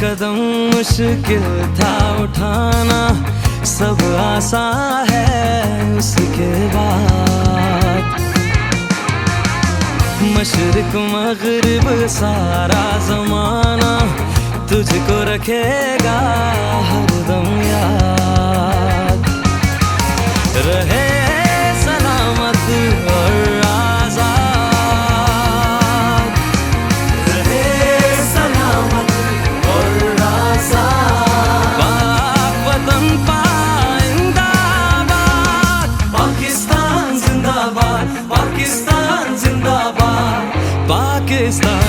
कदम मुश्किल था उठाना, सब आसान है उसके बाद। मशरिक मगरिब सारा जमाना तुझको रखेगा हरदम याद। रहे सलामत और आजाद, रहे सलामत और आजाद। पाक वतन पाइंदाबाद, पाकिस्तान जिंदाबाद, पाकिस्तान जिंदाबाद, पाकिस्तान